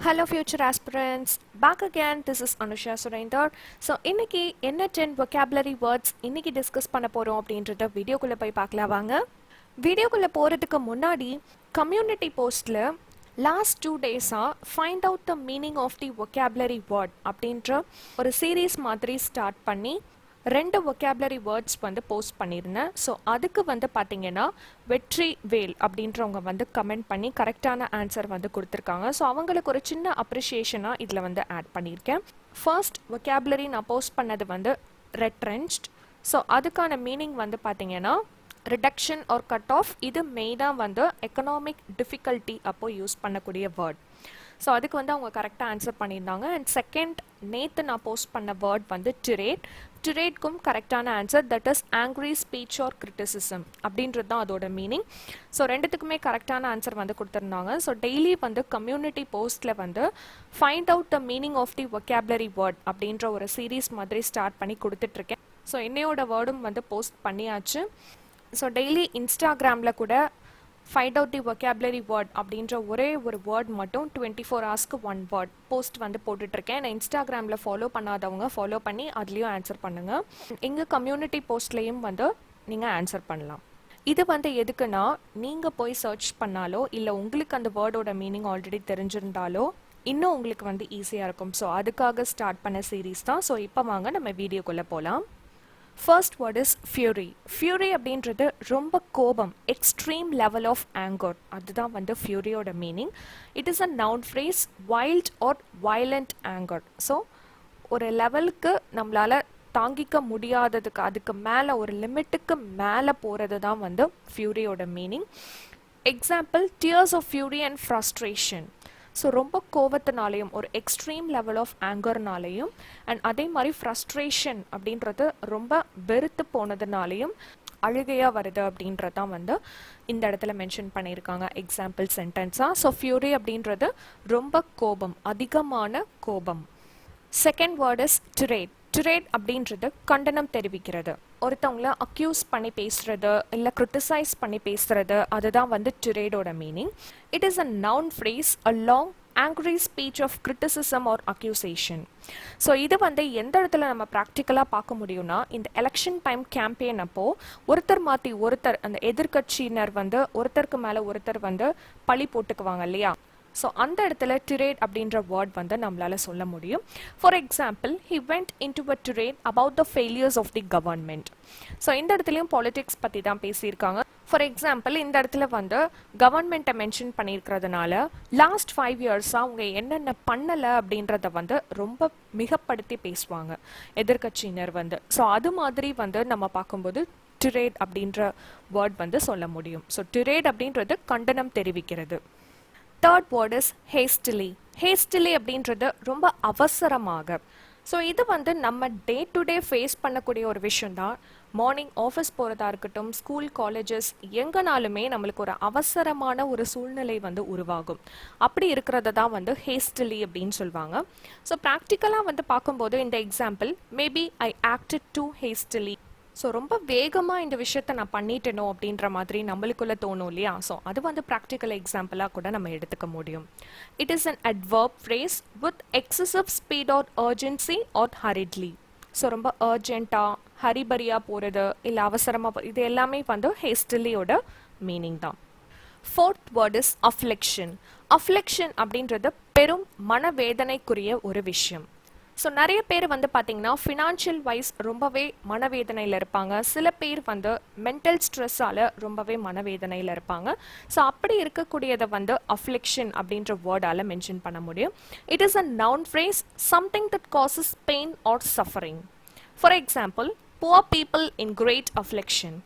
Hello future aspirants, back again. This is Anusha Surender. So இன்னைக்கு என்ன 10 vocabulary words இன்னைக்கு discuss பண்ண போறோம் அப்படின்றத வீடியோக்குள்ள போய் பார்க்கலாம் வாங்க. வீடியோக்குள்ள போறதுக்கு முன்னாடி கம்யூனிட்டி போஸ்ட்ல லாஸ்ட் 2 டேஸா find out the meaning of the vocabulary word அப்படின்ற ஒரு சீரீஸ் மாதிரி ஸ்டார்ட் பண்ணி 2 vocabulary words வந்து போஸ்ட் பண்ணியிருந்தேன். ஸோ அதுக்கு வந்து பார்த்தீங்கன்னா வெற்றி வேல் அப்படின்றவங்க வந்து கமெண்ட் பண்ணி கரெக்டான ஆன்சர் வந்து கொடுத்துருக்காங்க. ஸோ அவங்களுக்கு ஒரு சின்ன அப்ரிஷியேஷனாக இதில் வந்து ஆட் பண்ணியிருக்கேன். ஃபர்ஸ்ட் vocabulary நான் போஸ்ட் பண்ணது வந்து retrenched. ஸோ அதுக்கான மீனிங் வந்து பார்த்தீங்கன்னா ரிடக்ஷன் ஆர் கட் ஆஃப். இது மெயினாக வந்து எக்கனாமிக் டிஃபிகல்ட்டி அப்போ யூஸ் பண்ணக்கூடிய வேர்ட். ஸோ அதுக்கு வந்து அவங்க கரெக்டாக ஆன்சர் பண்ணியிருந்தாங்க. அண்ட் செகண்ட் நேற்று நான் போஸ்ட் பண்ண வேர்ட் வந்து tirade. டிரேட்க்கும் கரெக்டான answer, that is angry speech or criticism அப்படின்றது தான் அதோட மீனிங். ஸோ ரெண்டுத்துக்குமே கரெக்டான ஆன்சர் வந்து கொடுத்துருந்தாங்க. ஸோ டெய்லி வந்து கம்யூனிட்டி போஸ்ட்டில் வந்து find out the meaning of the vocabulary word அப்படின்ற ஒரு சீரீஸ் மாதிரி ஸ்டார்ட் பண்ணி கொடுத்துட்ருக்கேன். ஸோ என்னையோட வேர்டும் வந்து போஸ்ட் பண்ணியாச்சு. ஸோ டெய்லி இன்ஸ்டாகிராமில் கூட find out the vocabulary word அப்படின்ற ஒரே ஒரு வேர்ட் மட்டும் 24 ஹவர்ஸ்க்கு 1 வேர்ட் போஸ்ட் வந்து போட்டுட்ருக்கேன். நான் இன்ஸ்டாகிராமில் ஃபாலோ பண்ணாதவங்க ஃபாலோ பண்ணி அதுலேயும் ஆன்சர் பண்ணுங்கள். எங்கள் கம்யூனிட்டி போஸ்ட்லேயும் வந்து நீங்கள் ஆன்சர் பண்ணலாம். இது வந்து எதுக்குன்னா நீங்கள் போய் சர்ச் பண்ணாலோ இல்லை உங்களுக்கு அந்த வேர்டோட மீனிங் ஆல்ரெடி தெரிஞ்சிருந்தாலோ இன்னும் உங்களுக்கு வந்து ஈஸியாக இருக்கும். ஸோ அதுக்காக ஸ்டார்ட் பண்ண சீரீஸ் தான். ஸோ இப்போ வாங்க நம்ம வீடியோக்குள்ளே போகலாம். First word is fury. Fury அப்படின்றது ரொம்ப கோபம், எக்ஸ்ட்ரீம் லெவல் ஆஃப் ஆங்கர். அதுதான் வந்து ஃபியூரியோட meaning. It is a noun phrase, wild or violent anger. So ஒரு லெவலுக்கு நம்மளால் தாங்கிக்க முடியாததுக்கு அதுக்கு மேலே ஒரு லிமிட்டுக்கு மேலே போகிறது தான் வந்து ஃபியூரியோட meaning. Example tears of fury and frustration. So ரொம்ப கோவத்தினாலையும் ஒரு எக்ஸ்ட்ரீம் லெவல் ஆஃப் ஆங்கர்னாலையும் அண்ட் அதே மாதிரி ஃப்ரஸ்ட்ரேஷன் அப்படின்றது ரொம்ப வெறுத்து போனதுனாலையும் அழுகையாக வருது அப்படின்றதான் வந்து இந்த இடத்துல மென்ஷன் பண்ணியிருக்காங்க எக்ஸாம்பிள் சென்டென்ஸாக. ஸோ ஃபியூரி அப்படின்றது ரொம்ப கோபம், அதிகமான கோபம். Second word is tirade. tirade அப்படின்றது கண்டனம் தெரிவிக்கிறது, ஒருத்தவங்கள அக்யூஸ் பண்ணி பேசுறது இல்லை கிரிட்டிசைஸ் பண்ணி பேசுறது, அதுதான் வந்து tiradeோட meaning. It is a noun phrase, a long angry speech of criticism or accusation. So இது வந்து எந்த இடத்துல நம்ம ப்ராக்டிக்கலாக பார்க்க முடியும்னா இந்த எலெக்ஷன் டைம் கேம்பெயின் அப்போது ஒருத்தர் மாற்றி ஒருத்தர் அந்த எதிர்கட்சியினர் வந்து ஒருத்தருக்கு மேலே ஒருத்தர் வந்து பழி போட்டுக்குவாங்க இல்லையா. ஸோ அந்த இடத்துல tirade அப்படின்ற வேர்ட் வந்து நம்மளால சொல்ல முடியும். For example, he went into a tirade about the failures of the government. So இந்த இடத்துலையும் பாலிடிக்ஸ் பற்றி தான் பேசியிருக்காங்க. ஃபார் எக்ஸாம்பிள், இந்த இடத்துல வந்து கவர்மெண்ட்டை மென்ஷன் பண்ணியிருக்கிறதுனால லாஸ்ட் 5 இயர்ஸாக அவங்க என்னென்ன பண்ணலை அப்படின்றத வந்து ரொம்ப மிகப்படுத்தி பேசுவாங்க எதிர்கட்சியினர் வந்து. ஸோ அது மாதிரி வந்து நம்ம பார்க்கும்போது tirade அப்படின்ற வேர்ட் வந்து சொல்ல முடியும். ஸோ tirade அப்படின்றது கண்டனம் தெரிவிக்கிறது. Third word is hastily. Hastily அப்படின்றது ரொம்ப அவசரமாக. ஸோ இது வந்து நம்ம டே டு டே ஃபேஸ் பண்ணக்கூடிய ஒரு விஷயம் தான். மார்னிங் ஆஃபீஸ் போகிறதா இருக்கட்டும், ஸ்கூல் காலேஜஸ் எங்கேனாலுமே நம்மளுக்கு ஒரு அவசரமான ஒரு சூழ்நிலை வந்து உருவாகும். அப்படி இருக்கிறத தான் வந்து ஹேஸ்டிலி அப்படின்னு சொல்லுவாங்க. ஸோ ப்ராக்டிக்கலாக வந்து பார்க்கும்போது இந்த example, maybe I acted too hastily. So ரொம்ப வேகமாக இந்த விஷயத்த நான் பண்ணிட்டேனோ அப்படின்ற மாதிரி நம்மளுக்குள்ளே தோணும் இல்லையா. ஸோ அது வந்து ப்ராக்டிக்கல் எக்ஸாம்பிளாக கூட நம்ம எடுத்துக்க முடியும். It is an adverb phrase with excessive speed or urgency or hurriedly. So ரொம்ப அர்ஜென்ட்டாக ஹரிபரியாக போகிறது இல்லை அவசரமாக இது எல்லாமே வந்து ஹேஸ்டிலியோட மீனிங் தான். Fourth word is affliction. Affliction அப்படின்றது பெரும் மனவேதனைக்குரிய ஒரு விஷயம். ஸோ நிறைய பேர் வந்து பார்த்தீங்கன்னா ஃபினான்ஷியல் வைஸ் ரொம்பவே மனவேதனையில் இருப்பாங்க. சில பேர் வந்து மென்டல் ஸ்ட்ரெஸ்ஸால் ரொம்பவே மனவேதனையில் இருப்பாங்க. ஸோ அப்படி இருக்கக்கூடியதை வந்து அஃப்ளிக்ஷன் அப்படின்ற வேர்டால் மென்ஷன் பண்ண முடியும். It is a noun phrase, something that causes pain or suffering. For example, poor people in great affliction.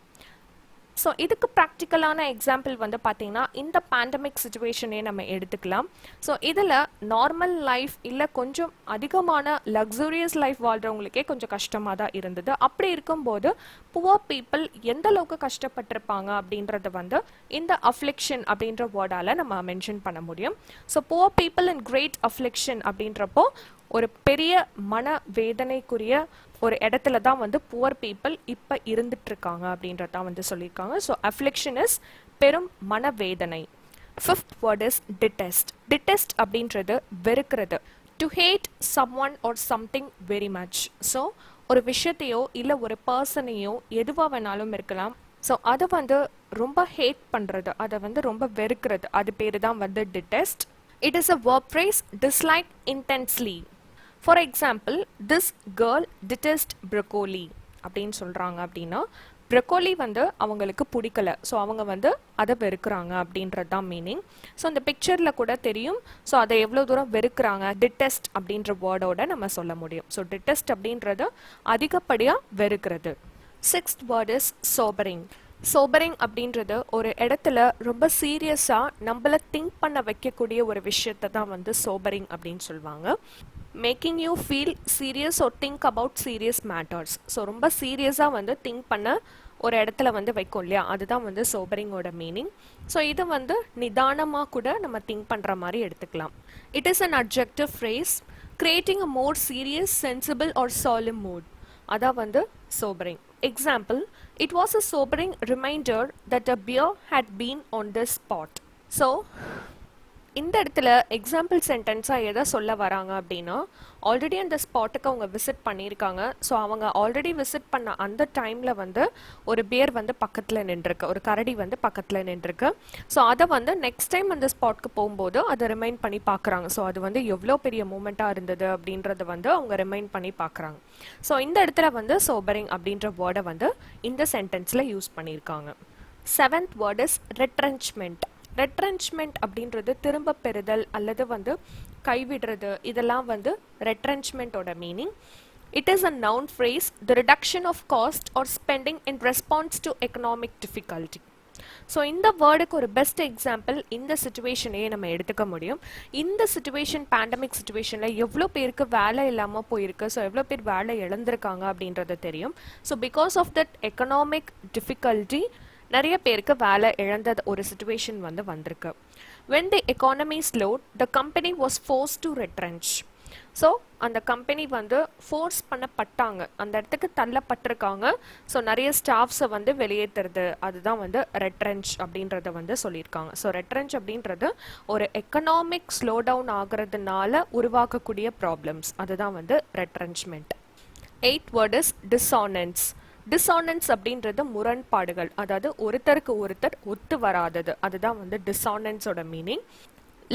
So இதுக்கு ப்ராக்டிக்கலான எக்ஸாம்பிள் வந்து பார்த்தீங்கன்னா இந்த பேண்டமிக் சுச்சுவேஷனே நம்ம எடுத்துக்கலாம். ஸோ இதில் நார்மல் லைஃப் இல்லை கொஞ்சம் அதிகமான லக்ஸூரியஸ் லைஃப் வாழ்கிறவங்களுக்கே கொஞ்சம் கஷ்டமாக தான் இருந்தது. அப்படி இருக்கும்போது புவர் பீப்புள் எந்த அளவுக்கு கஷ்டப்பட்டிருப்பாங்க அப்படின்றத வந்து இந்த அஃப்ளிக்ஷன் அப்படின்ற வேர்டால் நம்ம மென்ஷன் பண்ண முடியும். So poor people in great affliction அப்படின்றப்போ ஒரு பெரிய மன வேதனைக்குரிய ஒரு இடத்துல தான் வந்து புவர் பீப்புள் இப்போ இருந்துட்டு இருக்காங்க அப்படின்றதான் வந்து சொல்லியிருக்காங்க. ஸோ அஃப்ளிக்ஷன் இஸ் பெரும் மனவேதனை. Fifth word is detest. Detest அப்படின்றது வெறுக்கிறது. To hate someone or something very much. So ஒரு விஷயத்தையோ இல்லை ஒரு பர்சனையோ எதுவாக வேணாலும் இருக்கலாம். ஸோ அதை வந்து ரொம்ப ஹேட் பண்ணுறது, அதை வந்து ரொம்ப வெறுக்கிறது, அது பேர் தான் வந்து detest. It is a verb phrase, dislike intensely. For example, this girl detests broccoli அப்படின்னு சொல்கிறாங்க. அப்படின்னா ப்ரொக்கோலி வந்து அவங்களுக்கு பிடிக்கல, ஸோ அவங்க வந்து அதை வெறுக்கிறாங்க அப்படின்றது தான் மீனிங். ஸோ இந்த பிக்சரில் கூட தெரியும். ஸோ அதை எவ்வளோ தூரம் வெறுக்கிறாங்க டிட்டெஸ்ட் அப்படின்ற வேர்டோட நம்ம சொல்ல முடியும். ஸோ டிட்டெஸ்ட் அப்படின்றது அதிகப்படியாக வெறுக்கிறது. Sixth word is suffering. Suffering அப்படின்றது ஒரு இடத்துல ரொம்ப சீரியஸாக நம்மளை திங்க் பண்ண வைக்கக்கூடிய ஒரு விஷயத்தை தான் வந்து சோபரிங் அப்படின்னு சொல்லுவாங்க. Making you feel serious or think about serious matters. So ரொம்ப சீரியஸாக வந்து திங்க் பண்ண ஒரு இடத்துல வந்து வைக்கும் இல்லையா, அதுதான் வந்து சோபரிங்கோட மீனிங். ஸோ இது வந்து நிதானமாக கூட நம்ம திங்க் பண்ணுற மாதிரி எடுத்துக்கலாம். It is an adjective phrase creating a more serious sensible or solemn mood. அதான் வந்து sobering. Example, it was a sobering reminder that a bear had been on this spot. So இந்த இடத்துல எக்ஸாம்பிள் சென்டென்ஸாக எதை சொல்ல வராங்க அப்படின்னா, ஆல்ரெடி அந்த ஸ்பாட்டுக்கு அவங்க விசிட் பண்ணியிருக்காங்க. ஸோ அவங்க ஆல்ரெடி விசிட் பண்ண அந்த டைமில் வந்து ஒரு பியர் வந்து பக்கத்தில் நின்றுருக்கு, ஒரு கரடி வந்து பக்கத்தில் நின்றுருக்கு. ஸோ அதை வந்து நெக்ஸ்ட் டைம் அந்த ஸ்பாட்க்கு போகும்போது அதை ரிமைண்ட் பண்ணி பார்க்குறாங்க. ஸோ அது வந்து எவ்வளோ பெரிய மூமெண்ட்டாக இருந்தது அப்படின்றத வந்து அவங்க ரிமைண்ட் பண்ணி பார்க்குறாங்க. ஸோ இந்த இடத்துல வந்து சோபரிங் அப்படின்ற வேர்டை வந்து இந்த சென்டென்ஸில் யூஸ் பண்ணியிருக்காங்க. Seventh word is retrenchment. Retrenchment அப்படின்றது திரும்ப பெறுதல் அல்லது வந்து கைவிடுறது, இதெல்லாம் வந்து ரெட்ரென்ச்மெண்ட்டோட meaning. It is a noun phrase the reduction of cost or spending in response to economic difficulty. So இந்த வேர்டுக்கு ஒரு பெஸ்ட் எக்ஸாம்பிள் இந்த சுச்சுவேஷனையே நம்ம எடுத்துக்க முடியும். இந்த சுச்சுவேஷன் பேண்டமிக் சுச்சுவேஷனில் எவ்வளோ பேருக்கு வேலை இல்லாமல் போயிருக்கு, ஸோ எவ்வளோ பேர் வேலை இழந்திருக்காங்க அப்படின்றது தெரியும். So because of that economic difficulty நிறைய பேருக்கு வேலை இழந்த ஒரு சுச்சுவேஷன் வந்து வந்திருக்கு. when the economy slowed the company was forced to retrench. So அந்த கம்பெனி வந்து ஃபோர்ஸ் பண்ணப்பட்டாங்க, அந்த இடத்துக்கு தள்ளப்பட்டிருக்காங்க. ஸோ நிறைய ஸ்டாஃப்ஸை வந்து வெளியேற்றுறது, அதுதான் வந்து ரெட்ரென்ச் அப்படின்றத வந்து சொல்லியிருக்காங்க. ஸோ ரெட்ரென்ச் அப்படின்றது ஒரு எக்கனாமிக் ஸ்லோ டவுன் ஆகிறதுனால உருவாக்கக்கூடிய ப்ராப்ளம்ஸ், அதுதான் வந்து retrenchment. Eighth word is dissonance. Dissonance அப்படின்றது முரண்பாடுகள், அதாவது ஒருத்தருக்கு ஒருத்தர் ஒத்து வராதது, அதுதான் வந்து டிஸானன்ஸோட meaning.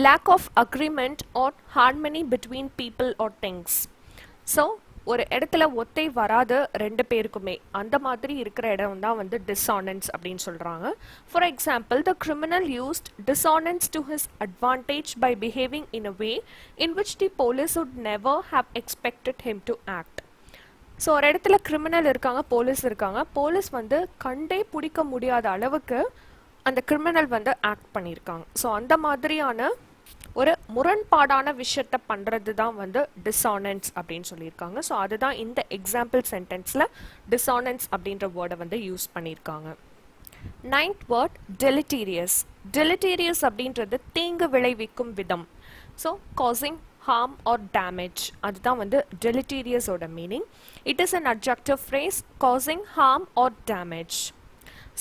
Lack of agreement or harmony between people or things. So ஒரு இடத்துல ஒத்தை வராது ரெண்டு பேருக்குமே, அந்த மாதிரி இருக்கிற இடம் தான் வந்து டிஸானன்ஸ் அப்படின்னு சொல்கிறாங்க. For example, the criminal used dissonance to his advantage by behaving in a way in which the police would never have expected him to act. So ஒரு இடத்துல கிரிமினல் இருக்காங்க, போலீஸ் இருக்காங்க, போலீஸ் வந்து கண்டே பிடிக்க முடியாத அளவுக்கு அந்த கிரிமினல் வந்து ஆக்ட் பண்ணியிருக்காங்க. ஸோ அந்த மாதிரியான ஒரு முரண்பாடான விஷயத்தை பண்ணுறது தான் வந்து டிஸானன்ஸ் அப்படின்னு சொல்லியிருக்காங்க. ஸோ அதுதான் இந்த எக்ஸாம்பிள் சென்டென்ஸில் டிஸானன்ஸ் அப்படின்ற வேர்டை வந்து யூஸ் பண்ணியிருக்காங்க. Ninth word deleterious. டெலிட்டீரியஸ் அப்படின்றது தீங்கு விளைவிக்கும் விதம். So causing harm or damage, அதுதான் வந்து deleterious ஓட meaning. It is an adjective phrase causing harm or damage.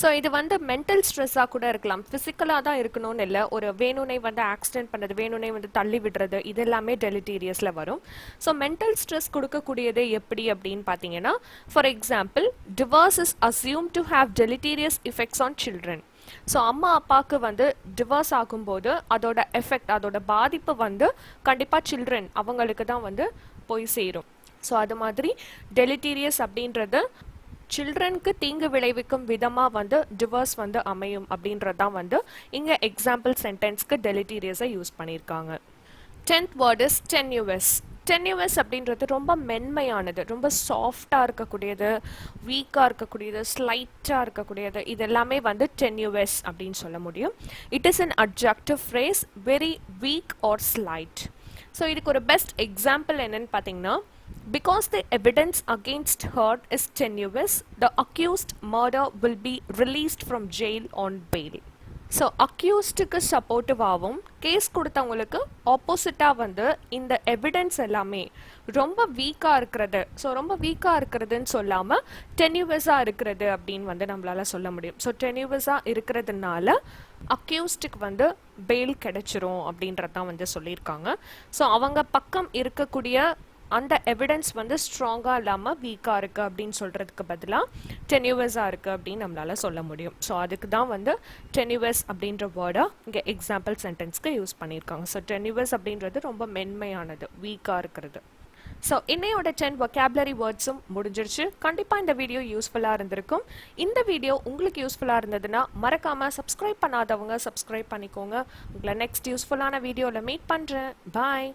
So இது வந்து மென்டல் ஸ்ட்ரெஸ்ஸாக கூட இருக்கலாம், ஃபிசிக்கலாக தான் இருக்கணும்னு இல்லை. ஒரு வேணுனை வந்து ஆக்சிடென்ட் பண்ணுறது, வேணுனை வந்து தள்ளி விடுறது, இது எல்லாமே டெலிட்டீரியஸில் வரும். ஸோ மென்டல் ஸ்ட்ரெஸ் கொடுக்கக்கூடியது எப்படி அப்படின்னு பார்த்தீங்கன்னா, for example, divorce is assume to have deleterious effects on children. So அம்மா அப்பாவுக்கு வந்து டிவோர்ஸ் ஆகும்போது அதோட எஃபெக்ட், அதோட பாதிப்பு வந்து கண்டிப்பாக சில்ட்ரன் அவங்களுக்கு தான் வந்து போய் சேரும். ஸோ அது மாதிரி டெலிட்டீரியஸ் அப்படின்றது சில்ட்ரனுக்கு தீங்கு விளைவிக்கும் விதமாக வந்து டிவோர்ஸ் வந்து அமையும் அப்படின்றது தான் வந்து இங்கே எக்ஸாம்பிள் சென்டென்ஸ்க்கு டெலிட்டீரியஸை யூஸ் பண்ணியிருக்காங்க. 10th word is டென்யூவஸ். டென்யூவஸ் அப்படின்றது ரொம்ப மென்மையானது, ரொம்ப சாஃப்டாக இருக்கக்கூடியது, வீக்காக இருக்கக்கூடியது, ஸ்லைட்டாக இருக்கக்கூடியது, இது எல்லாமே வந்து டென்யூவஸ் அப்படின்னு சொல்ல முடியும். It is an adjective phrase very weak or slight. So இதுக்கு ஒரு பெஸ்ட் எக்ஸாம்பிள் என்னன்னு பார்த்தீங்கன்னா, because the evidence against her is tenuous, the accused murder will be released from jail on bail. So அக்யூஸ்டுக்கு சப்போர்ட்டிவாகவும் கேஸ் கொடுத்தவங்களுக்கு ஆப்போசிட்டாக வந்து இந்த எவிடன்ஸ் எல்லாமே ரொம்ப வீக்காக இருக்கிறது. ஸோ ரொம்ப வீக்காக இருக்கிறதுன்னு சொல்லாமல் டென்யூவஸாக இருக்கிறது அப்படின்னு வந்து நம்மளால் சொல்ல முடியும். ஸோ டென்யூவஸாக இருக்கிறதுனால அக்யூஸ்டுக்கு வந்து பெயில் கிடைச்சிரும் அப்படின்றது தான் வந்து சொல்லியிருக்காங்க. ஸோ அவங்க பக்கம் இருக்கக்கூடிய அந்த எவிடன்ஸ் வந்து ஸ்ட்ராங்காக இல்லாமல் வீக்காக இருக்குது அப்படின்னு சொல்கிறதுக்கு பதிலாக டென்யூவஸாக இருக்குது அப்படின்னு நம்மளால் சொல்ல முடியும். ஸோ அதுக்கு தான் வந்து டென்யூவஸ் அப்படின்ற வேர்டை இங்கே எக்ஸாம்பிள் சென்டென்ஸ்க்கு யூஸ் பண்ணியிருக்காங்க. ஸோ டென்யூவஸ் அப்படின்றது ரொம்ப மென்மையானது, வீக்காக இருக்கிறது. ஸோ இன்னையோட 10 vocabulary வேர்ட்ஸும் முடிஞ்சிருச்சு. கண்டிப்பாக இந்த வீடியோ யூஸ்ஃபுல்லாக இருந்திருக்கும். இந்த வீடியோ உங்களுக்கு யூஸ்ஃபுல்லாக இருந்ததுன்னா மறக்காமல் சப்ஸ்கிரைப் பண்ணாதவங்க சப்ஸ்கிரைப் பண்ணிக்கோங்க. உங்களை நெக்ஸ்ட் யூஸ்ஃபுல்லான வீடியோவில் மீட் பண்ணுறேன். பாய்.